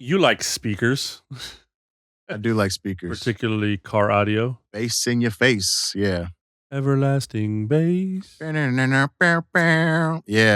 You like speakers, I do like speakers. particularly car audio. Bass in your face. Yeah. Everlasting bass. Yeah, man.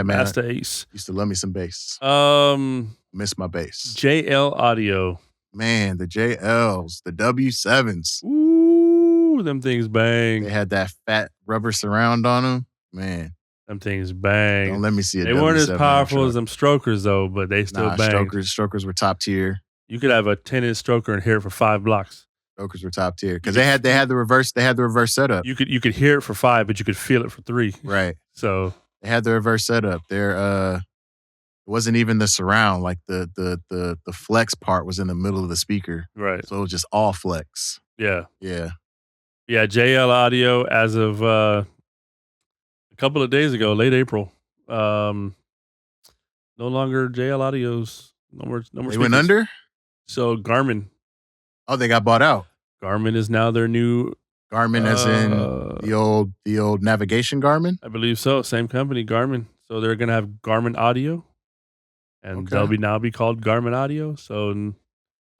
Master Ace. Used to love me some bass. Um, Miss my bass. JL Audio. Man, the JLs, the W7s. Ooh, them things bang. They had that fat rubber surround on them. Man, Them things bang. don't let me see a They weren't as W7 powerful as truck. them strokers though, but they still Nah, bang. strokers were top tier. You could have a 10-inch stroker and hear it for 5 blocks. Strokers were top tier because they had the reverse setup. You could hear it for 5, but you could feel it for 3. Right. So They had the reverse setup. It wasn't even the surround. Like the flex part was in the middle of the speaker. right. So it was just all flex. Yeah. Yeah. Yeah, JL Audio as of a couple of days ago, late April. No longer JL Audios. No more They speakers. went under? So Garmin. Oh, they got bought out. Garmin is now their new Garmin as in the old navigation Garmin? I believe so. Same company, Garmin. So they're gonna have Garmin Audio. And Okay. they'll now be called Garmin Audio. So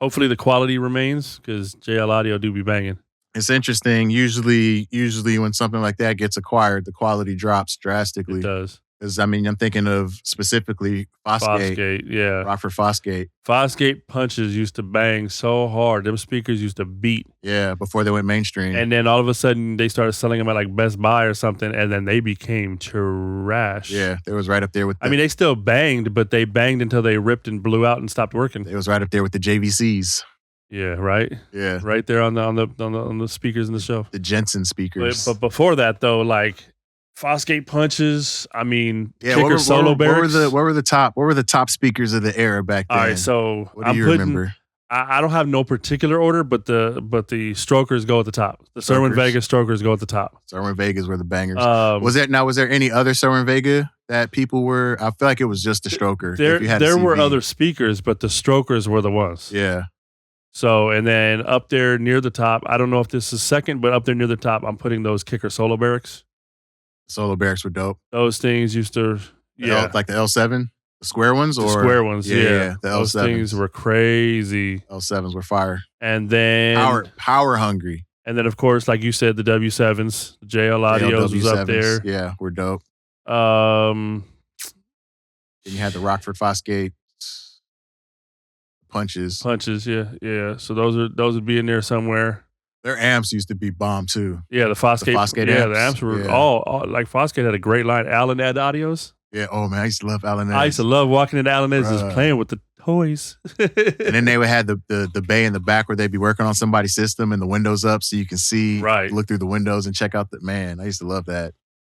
hopefully the quality remains because JL Audio do be banging. It's interesting. Usually when something like that gets acquired, the quality drops drastically. It does. Because I'm thinking of specifically Fosgate. Fosgate, yeah. Rockford Fosgate. Fosgate punches used to bang so hard. Them speakers used to beat. Yeah, before they went mainstream. And then all of a sudden they started selling them at like Best Buy or something, and then they became trash. Yeah, they was right up there with I mean, they still banged, but they banged until they ripped and blew out and stopped working. It was right up there with the JVCs. Yeah, right. Yeah. Right there on the speakers in the shelf. The Jensen speakers. But before that though, like Fosgate punches. I mean, yeah, kicker solo barracks. what were the top speakers of the era back then? All right, so what do you remember? I don't have no particular order, but the strokers go at the top. The Serwin Vega strokers go at the top. Serwin Vegas were the bangers. Was there any other Serwin Vega that people were? I feel like it was just the stroker. There were other speakers, but the strokers were the ones. Yeah. So, and then up there near the top, I don't know if this is second, but up there near the top, I'm putting those kicker solo barracks. Solo barracks were dope. Those things used to, like the L7, the square ones, or the square ones. Yeah. The those L7s. things were crazy. L7s were fire. And then power hungry. And then of course, like you said, the W7s, the JL Audios was up there. Yeah, were dope. Then you had the Rockford Fosgate punches. Yeah. So those would be in there somewhere. Their amps used to be bomb too. Yeah, the Fosgate amps. Yeah, the amps were all like Fosgate had a great line. Allen Ed Audios. Yeah. Oh man, I used to love Allen Ed. I used to love walking into Allen Ed's just playing with the toys. And then they would have the bay in the back where they'd be working on somebody's system and the windows up so you can see, look through the windows and check out the man. I used to love that.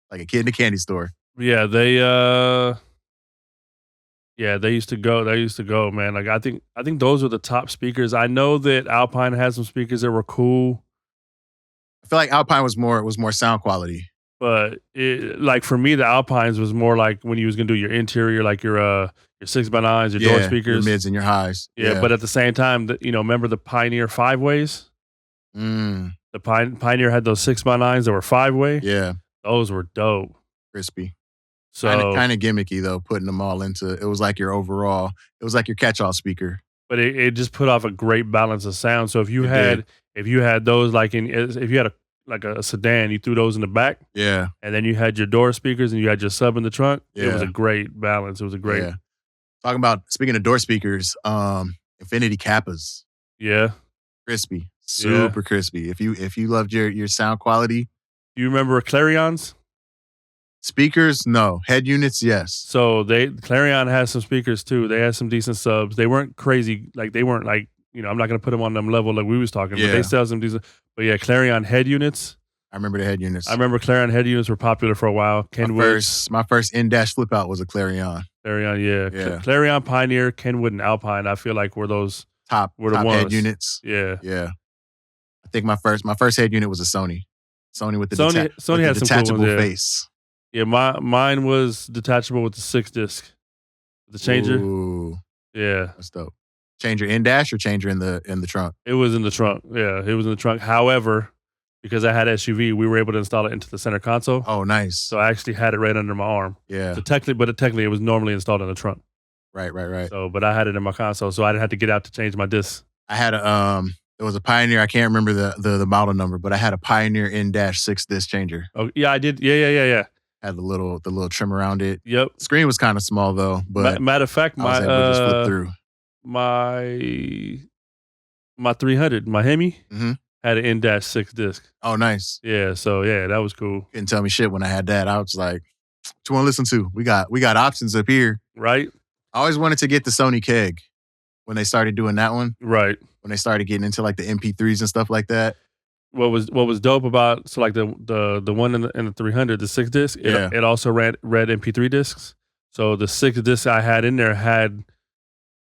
Like a kid in a candy store. Yeah, they used to go, man. Like I think those are the top speakers. I know that Alpine has some speakers that were cool. I feel like Alpine was more sound quality. But like for me, the Alpines was more like when you was gonna do your interior, like your 6x9s, your door speakers, your mids and your highs. Yeah, but at the same time, remember the Pioneer 5-ways? The Pioneer had those 6x9s that were 5-way. Yeah, those were dope, crispy. So kind of gimmicky though, putting them all into. It was like your overall. It was like your catch-all speaker. But it just put off a great balance of sound. So if you had those if you had a sedan, you threw those in the back. Yeah. And then you had your door speakers and you had your sub in the trunk. Yeah. It was a great balance. It was a great. Yeah. Speaking of door speakers, Infinity Kappas. Yeah. Crispy. Super crispy. If you loved your sound quality. Do you remember Clarions? Speakers, no. Head units, yes. So Clarion has some speakers too. They had some decent subs. They weren't crazy. Like they weren't like, I'm not going to put them on them level like we was talking, but they sell some decent. But yeah, Clarion head units. I remember the head units. I remember Clarion head units were popular for a while. My first in-dash flip out was a Clarion. Clarion, yeah. Clarion, Pioneer, Kenwood, and Alpine, I feel like were those top ones. Head units. Yeah. Yeah. I think my first head unit was a Sony. Sony with the Sony had some detachable cool ones, face. Yeah, mine was detachable with the 6-disc. The changer. Ooh. Yeah. That's dope. Changer in-dash or changer in the trunk? It was in the trunk. Yeah, it was in the trunk. However, because I had SUV, we were able to install it into the center console. Oh, nice. So I actually had it right under my arm. Yeah. So technically it was normally installed in the trunk. Right. So, but I had it in my console, so I didn't have to get out to change my disc. I had a it was a Pioneer. I can't remember the model number, but I had a Pioneer N-6 disc changer. Oh yeah, I did. Yeah. Had the little trim around it. Yep. Screen was kind of small though, but matter of fact, I was able to just flip through. My 300, my Hemi, mm-hmm. had an N-6 disc. Oh, nice. Yeah, so yeah, that was cool. Couldn't tell me shit when I had that. I was like, what you want to listen to? We got options up here. Right. I always wanted to get the Sony Keg when they started doing that one. Right. When they started getting into like the MP3s and stuff like that. What was dope about, so like the one in the 300, the 6 disc, it also read MP3 discs. So the 6 discs I had in there had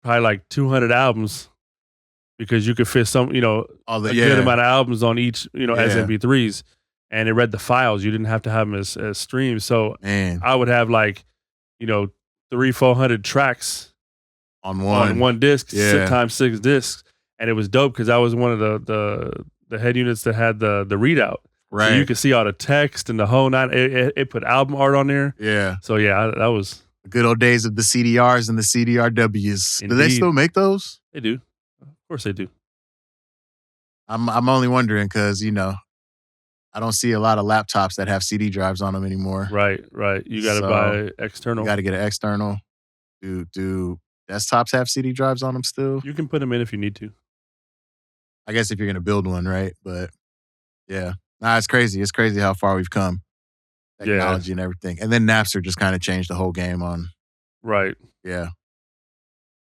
probably like 200 albums, because you could fit some, a good amount of albums on each, as MP3s, and it read the files. You didn't have to have them as streams. So I would have like, 300-400 tracks on one disc, times 6 discs, and it was dope because I was one of the head units that had the readout. Right. So you could see all the text and the whole nine. It put album art on there. Yeah. So yeah, that was the good old days of the CDRs and the CDRWs. Indeed. Do they still make those? They do. Of course they do. I'm only wondering because, I don't see a lot of laptops that have CD drives on them anymore. Right. You got to buy external. You got to get an external. Do desktops have CD drives on them still? You can put them in if you need to. I guess if you're going to build one, right? But yeah. Nah, it's crazy. It's crazy how far we've come. Technology and everything. And then Napster just kind of changed the whole game on. Right. Yeah.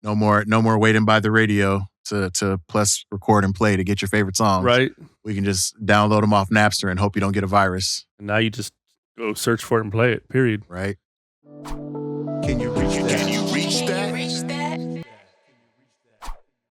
No more waiting by the radio to plus record and play to get your favorite songs. Right. We can just download them off Napster and hope you don't get a virus. And now you just go search for it and play it, period. Right. Can you reach that?